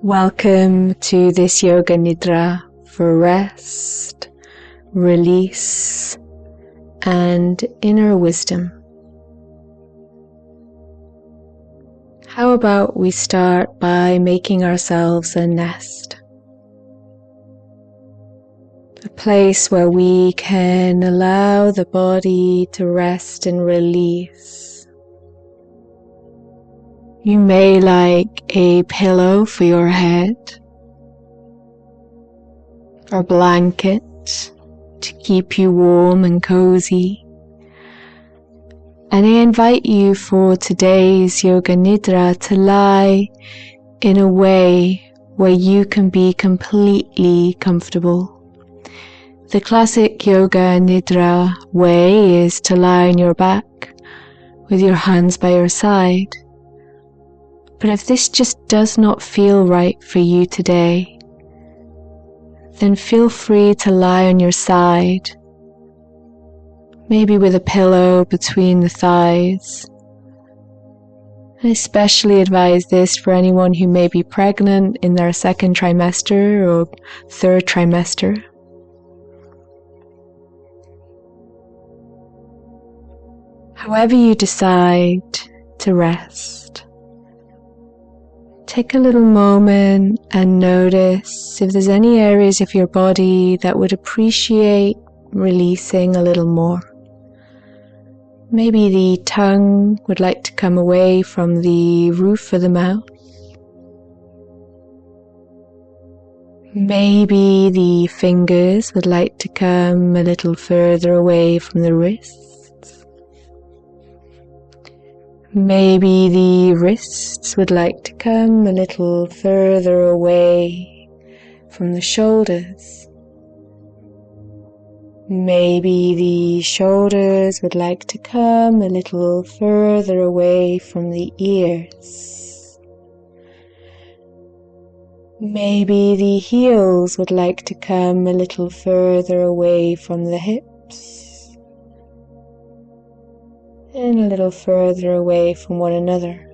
Welcome to this Yoga Nidra for rest, release, and inner wisdom. How about we start by making ourselves a nest? A place where we can allow the body to rest and release. You may like a pillow for your head, or blanket to keep you warm and cozy. And I invite you for today's Yoga Nidra to lie in a way where you can be completely comfortable. The classic Yoga Nidra way is to lie on your back with your hands by your side. But if this just does not feel right for you today, then feel free to lie on your side, maybe with a pillow between the thighs. I especially advise this for anyone who may be pregnant in their second trimester or third trimester. However you decide to rest, take a little moment and notice if there's any areas of your body that would appreciate releasing a little more. Maybe the tongue would like to come away from the roof of the mouth. Maybe the fingers would like to come a little further away from the wrists. Maybe the wrists would like to come a little further away from the shoulders. Maybe the shoulders would like to come a little further away from the ears. Maybe the heels would like to come a little further away from the hips. And a little further away from one another.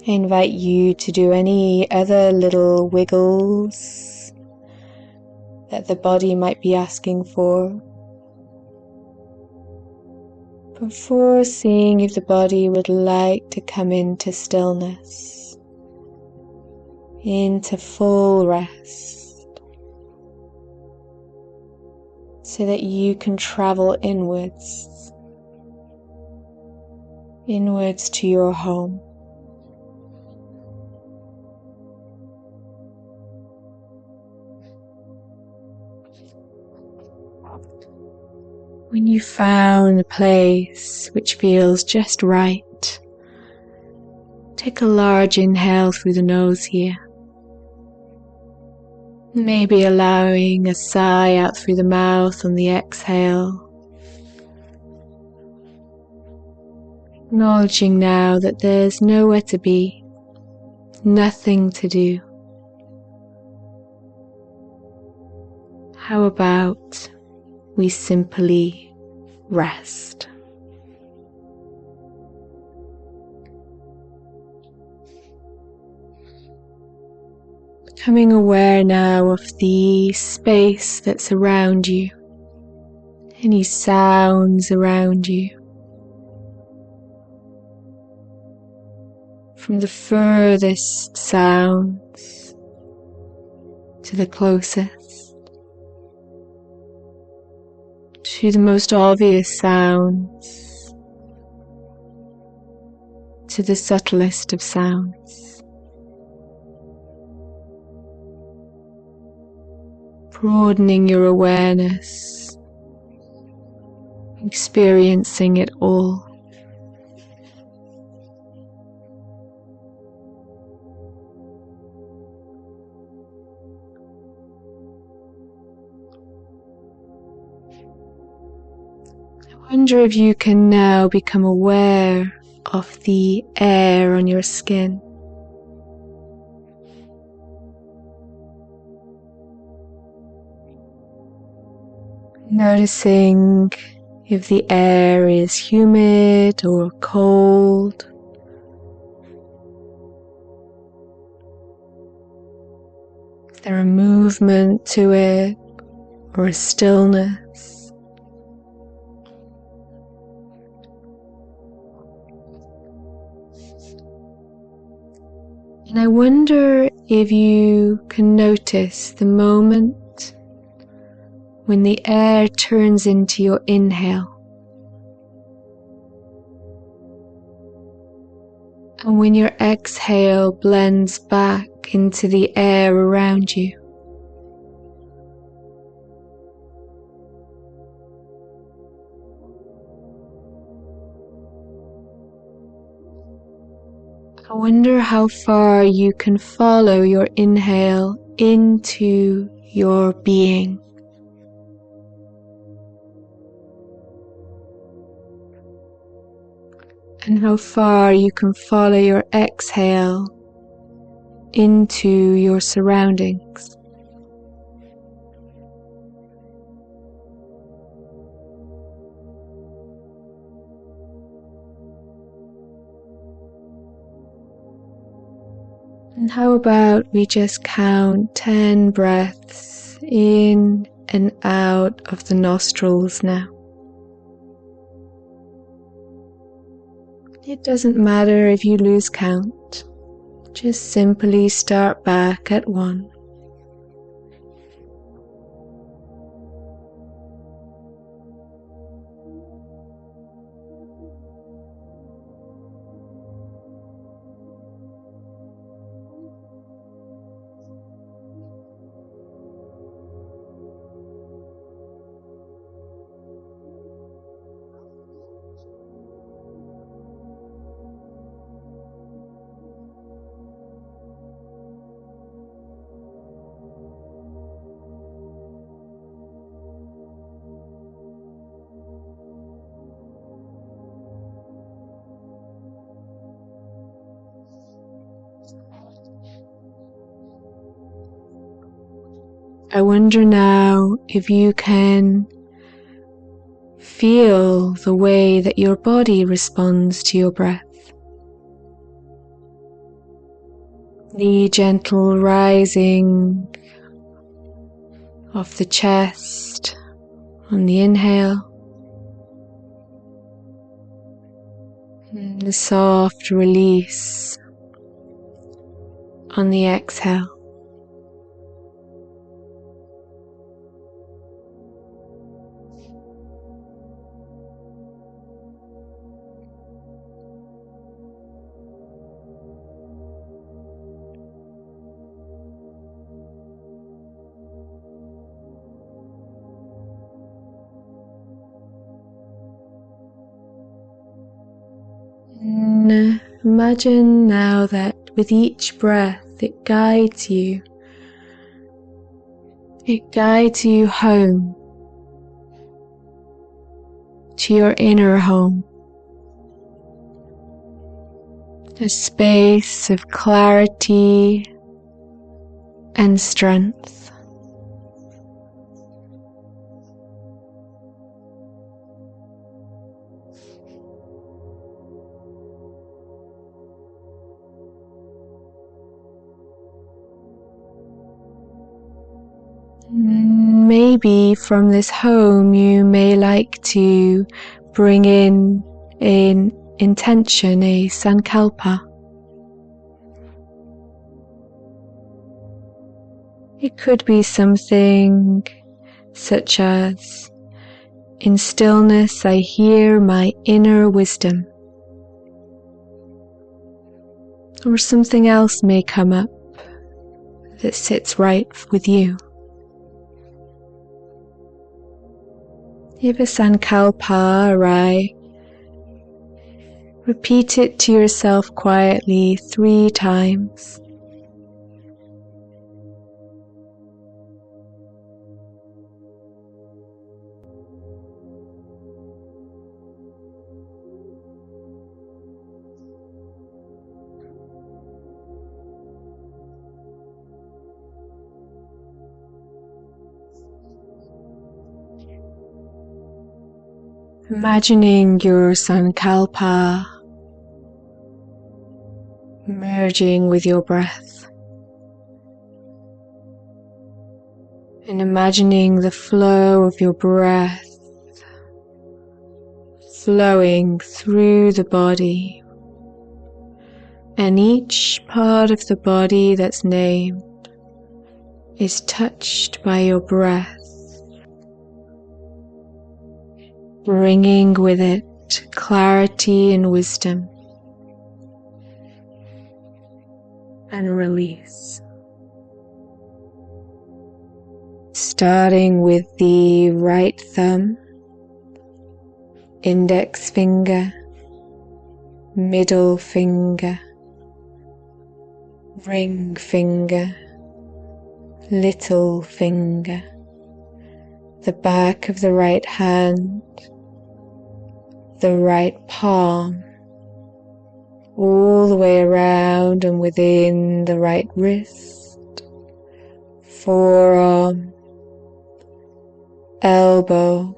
I invite you to do any other little wiggles that the body might be asking for, before seeing if the body would like to come into stillness, into full rest, so that you can travel inwards to your home. When you found a place which feels just right, take a large inhale through the nose here. Maybe allowing a sigh out through the mouth on the exhale. Acknowledging now that there's nowhere to be, nothing to do. How about we simply rest? Becoming aware now of the space that's around you, any sounds around you, from the furthest sounds to the closest, to the most obvious sounds, to the subtlest of sounds. Broadening your awareness, experiencing it all. I wonder if you can now become aware of the air on your skin. Noticing if the air is humid or cold, there a movement to it or a stillness? And I wonder if you can notice the moment when the air turns into your inhale and when your exhale blends back into the air around you. I wonder how far you can follow your inhale into your being. And how far you can follow your exhale into your surroundings. And how about we just count 10 breaths in and out of the nostrils now. It doesn't matter if you lose count, just simply start back at 1. I wonder now if you can feel the way that your body responds to your breath. The gentle rising of the chest on the inhale, and the soft release on the exhale. And imagine now that with each breath it guides you. It guides you home, to your inner home. A space of clarity and strength. Maybe from this home you may like to bring in an intention, a sankalpa. It could be something such as, in stillness I hear my inner wisdom. Or something else may come up that sits right with you. If a sankalpa arrives, repeat it to yourself quietly 3 times. Imagining your sankalpa merging with your breath. and imagining the flow of your breath flowing through the body, and each part of the body that's named is touched by your breath, bringing with it clarity and wisdom and release. Starting with the right thumb, index finger, middle finger, ring finger, little finger, the back of the right hand, the right palm, all the way around and within the right wrist, forearm, elbow,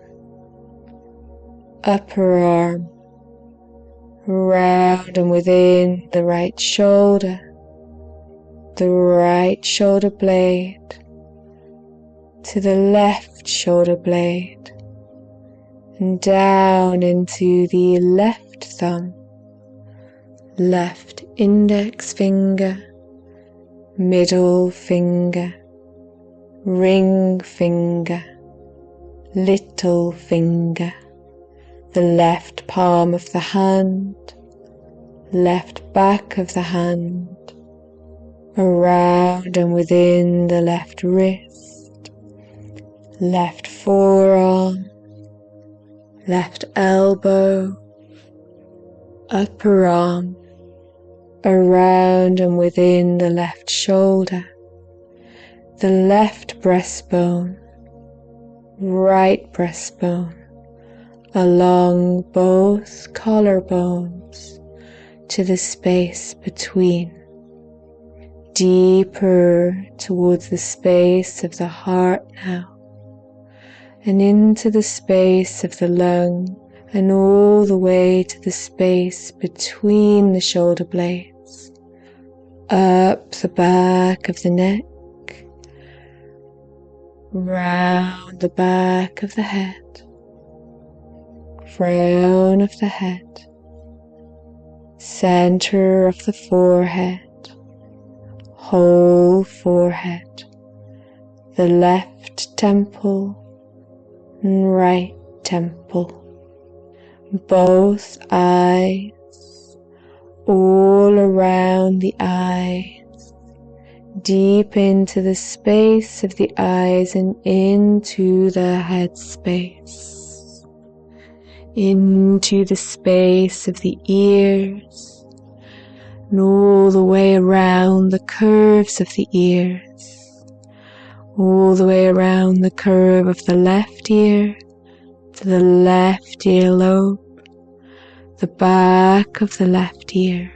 upper arm, around and within the right shoulder, the right shoulder blade, to the left shoulder blade, and down into the left thumb, left index finger, middle finger, ring finger, little finger, the left palm of the hand, left back of the hand, around and within the left wrist, left forearm, left elbow, upper arm, around and within the left shoulder, the left breastbone, right breastbone, along both collarbones to the space between, deeper towards the space of the heart now, and into the space of the lung, and all the way to the space between the shoulder blades, up the back of the neck, round the back of the head, crown of the head, center of the forehead, whole forehead, the left temple and right temple, both eyes, all around the eyes, deep into the space of the eyes and into the head space, into the space of the ears, and all the way around the curves of the ears, all the way around the curve of the left ear to the left earlobe, the back of the left ear,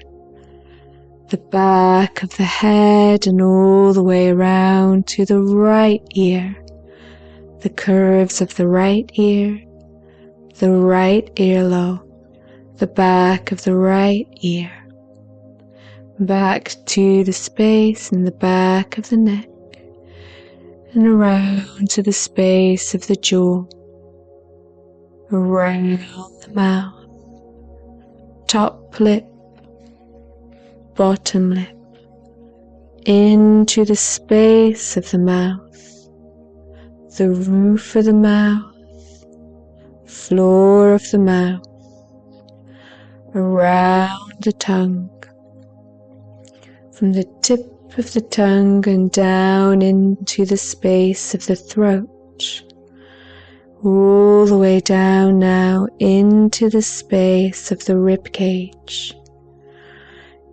the back of the head, and all the way around to the right ear, the curves of the right ear, the right earlobe, the back of the right ear, back to the space in the back of the neck, and around to the space of the jaw, around the mouth, top lip, bottom lip, into the space of the mouth, the roof of the mouth, floor of the mouth, around the tongue, from the tip of the tongue and down into the space of the throat, all the way down now into the space of the rib cage,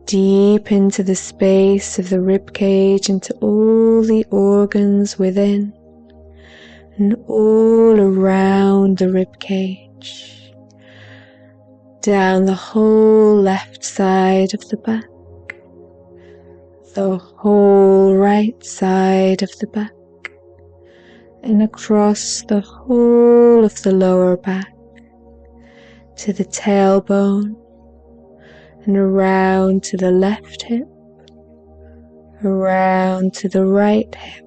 deep into the space of the rib cage, into all the organs within and all around the rib cage, down the whole left side of the back, the whole right side of the back, and across the whole of the lower back to the tailbone, and around to the left hip, around to the right hip,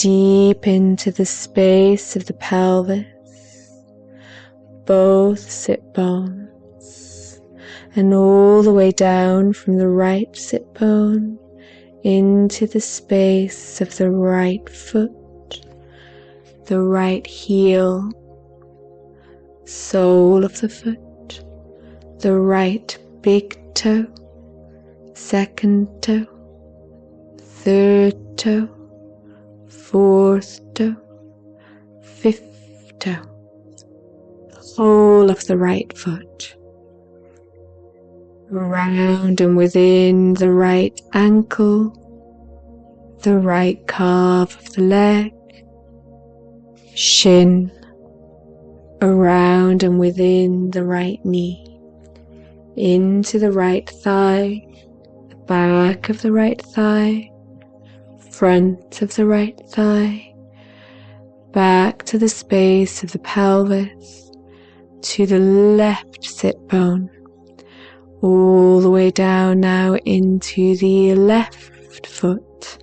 deep into the space of the pelvis, both sit bones, and all the way down from the right sit bone into the space of the right foot, the right heel, sole of the foot, the right big toe, second toe, third toe, fourth toe, fifth toe, the whole of the right foot, around and within the right ankle, the right calf of the leg, shin, around and within the right knee, into the right thigh, the back of the right thigh, front of the right thigh, back to the space of the pelvis, to the left sit bone, all the way down now into the left foot,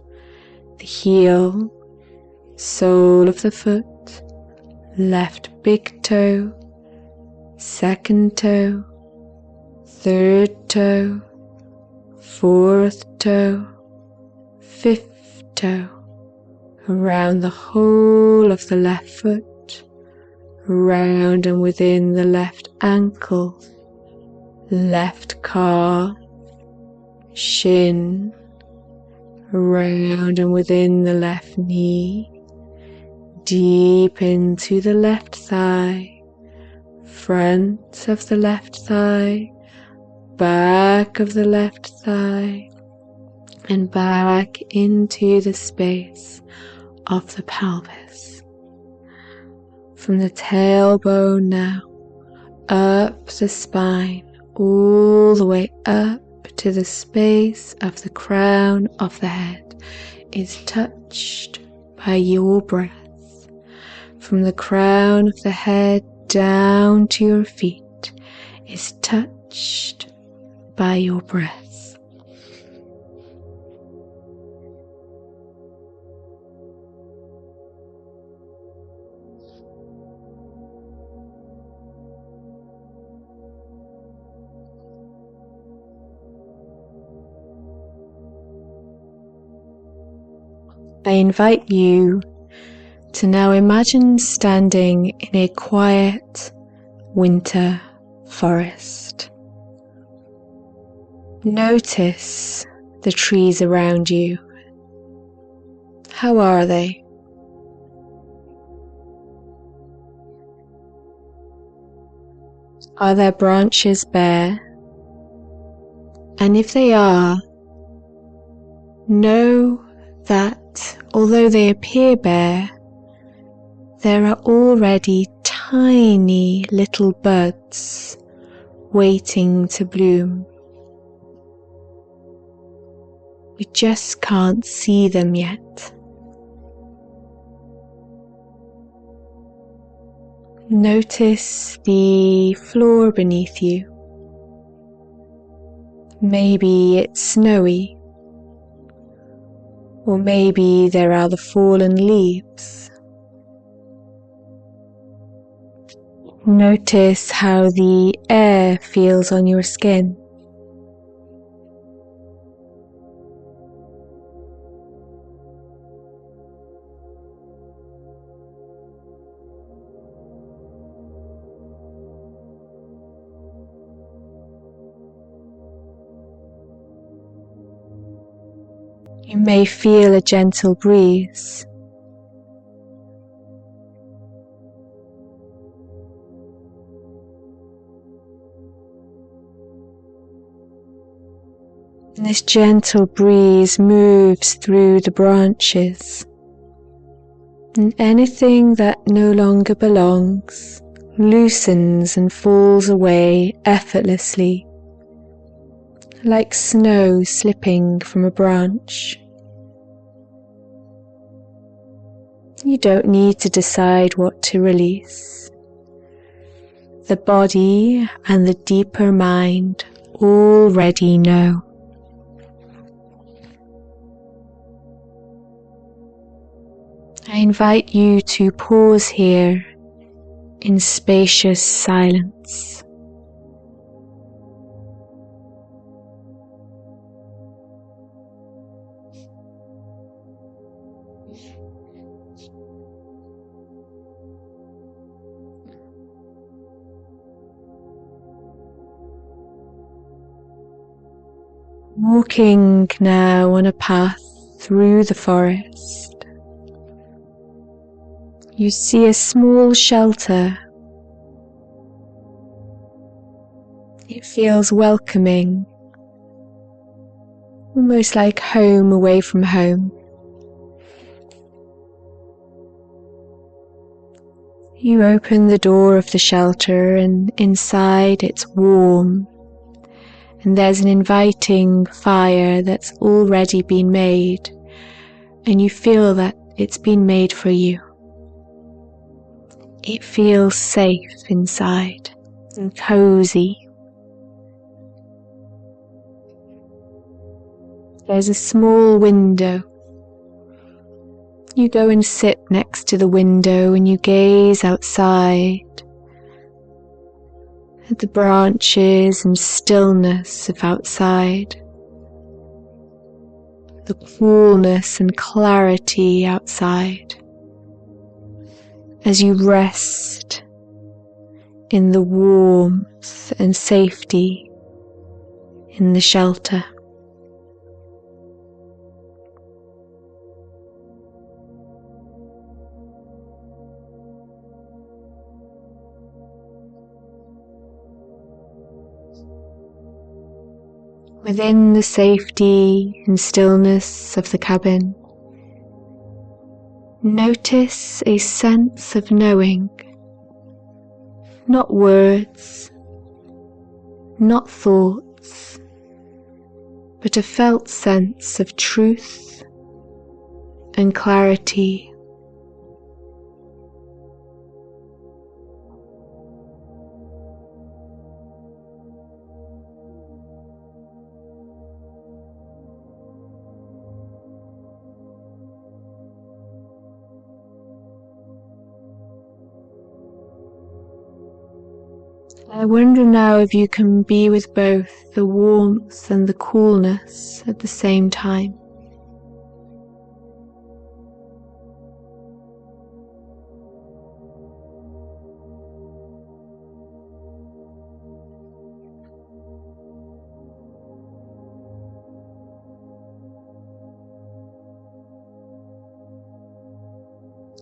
the heel, sole of the foot, left big toe, second toe, third toe, fourth toe, fifth toe, around the whole of the left foot, around and within the left ankle, left calf, shin, around and within the left knee, deep into the left thigh, front of the left thigh, back of the left thigh, and back into the space of the pelvis. From the tailbone now, up the spine, all the way up to the space of the crown of the head is touched by your breath. From the crown of the head down to your feet is touched by your breath. I invite you to now imagine standing in a quiet winter forest. Notice the trees around you. How are they? Are their branches bare? And if they are, know that although they appear bare, there are already tiny little buds waiting to bloom. We just can't see them yet. Notice the floor beneath you. Maybe it's snowy, or maybe there are the fallen leaves. Notice how the air feels on your skin. You may feel a gentle breeze. And this gentle breeze moves through the branches, and anything that no longer belongs loosens and falls away effortlessly, like snow slipping from a branch. You don't need to decide what to release. The body and the deeper mind already know. invite you to pause here in spacious silence. Walking now on a path through the forest, you see a small shelter. It feels welcoming, almost like home away from home. You open the door of the shelter, and inside it's warm. And there's an inviting fire that's already been made, and you feel that it's been made for you. It feels safe inside and cozy. There's a small window. You go and sit next to the window and you gaze outside at the branches and stillness of outside, the coolness and clarity outside, as you rest in the warmth and safety in the shelter. Within the safety and stillness of the cabin, notice a sense of knowing, not words, not thoughts, but a felt sense of truth and clarity. I wonder now if you can be with both the warmth and the coolness at the same time.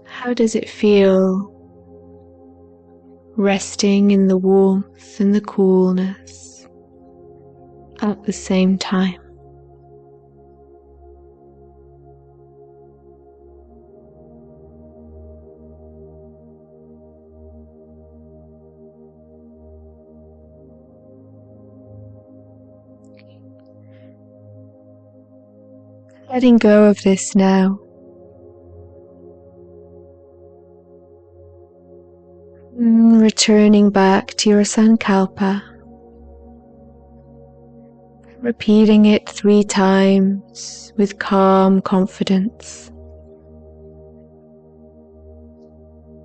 How does it feel resting in the warmth and the coolness at the same time? Letting go of this now. Returning back to your Sankalpa, repeating it 3 times with calm confidence,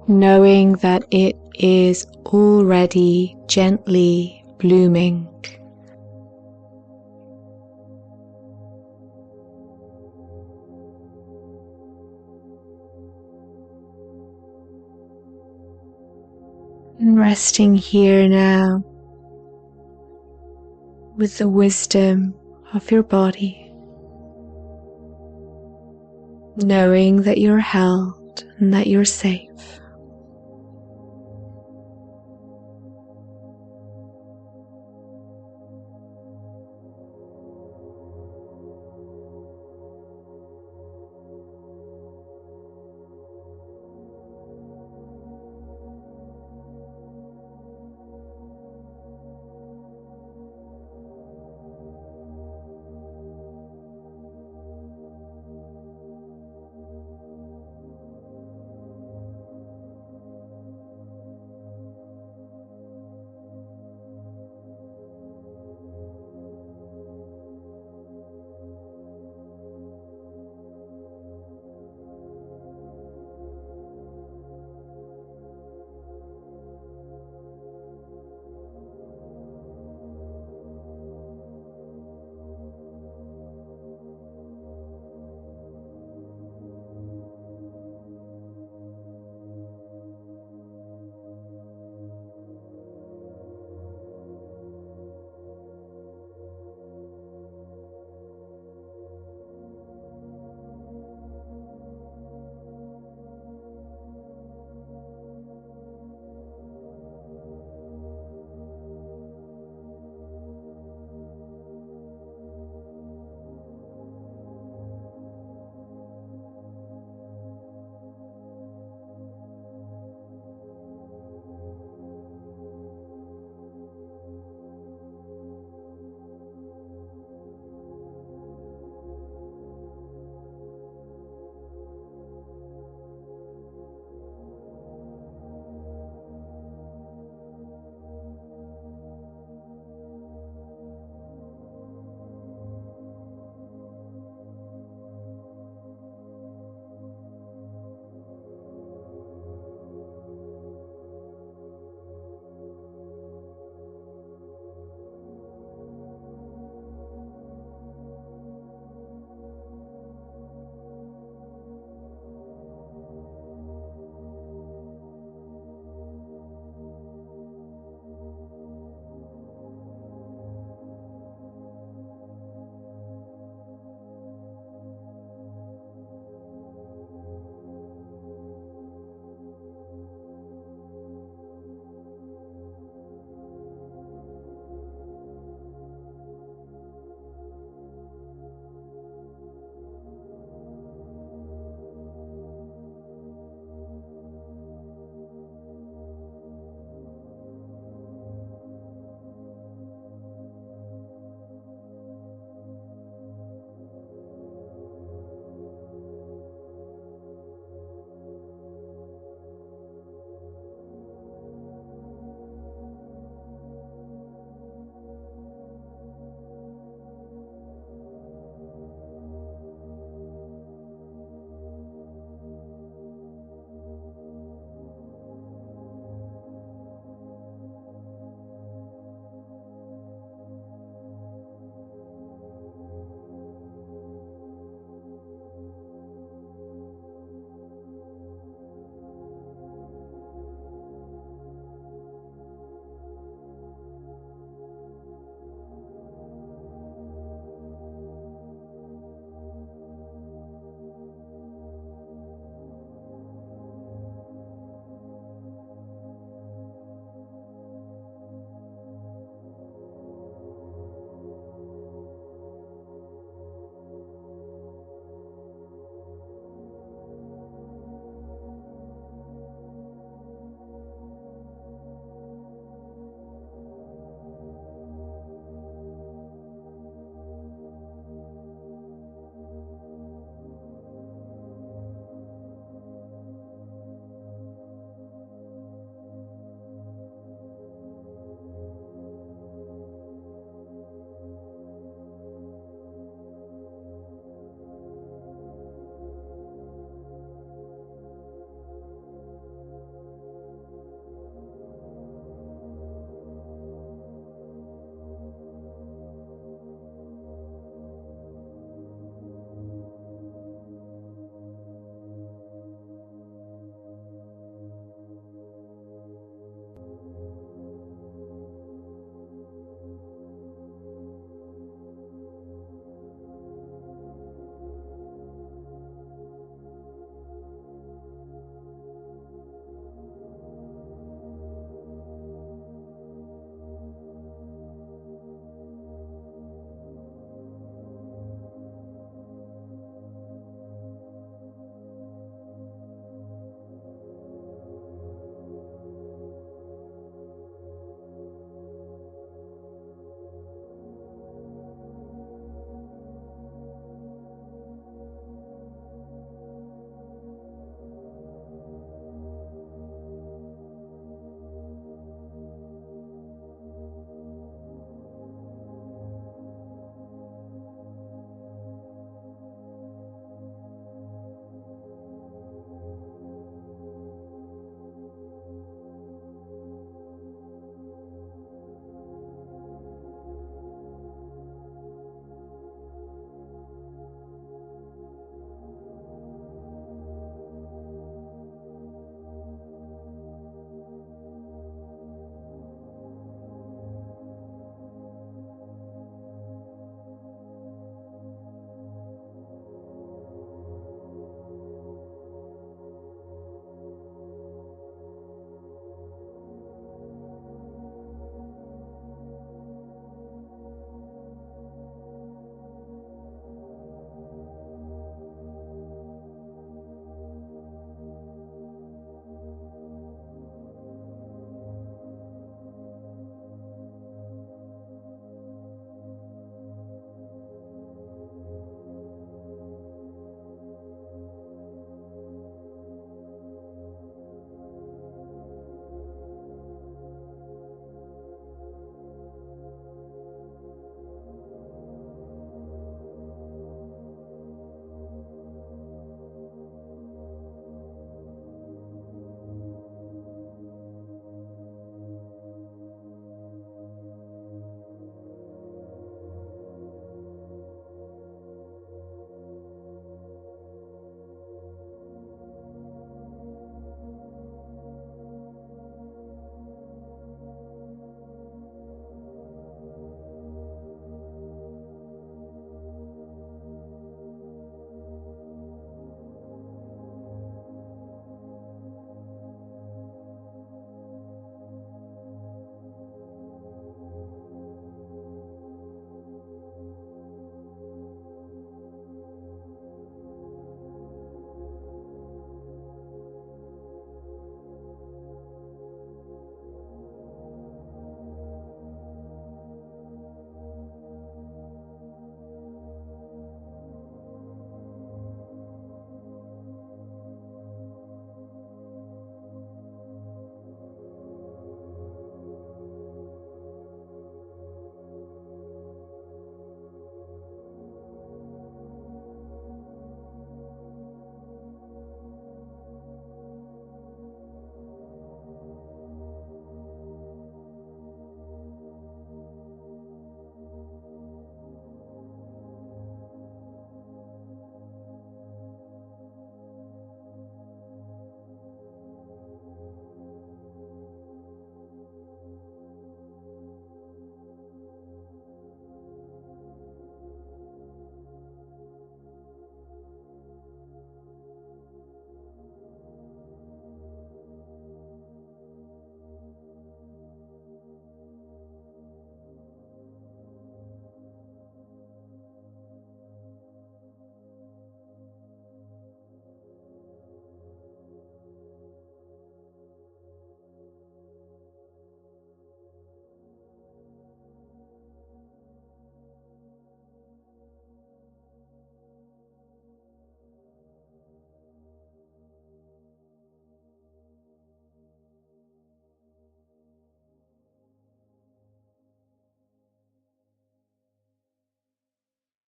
knowing that it is already gently blooming. And resting here now with the wisdom of your body, knowing that you're held and that you're safe.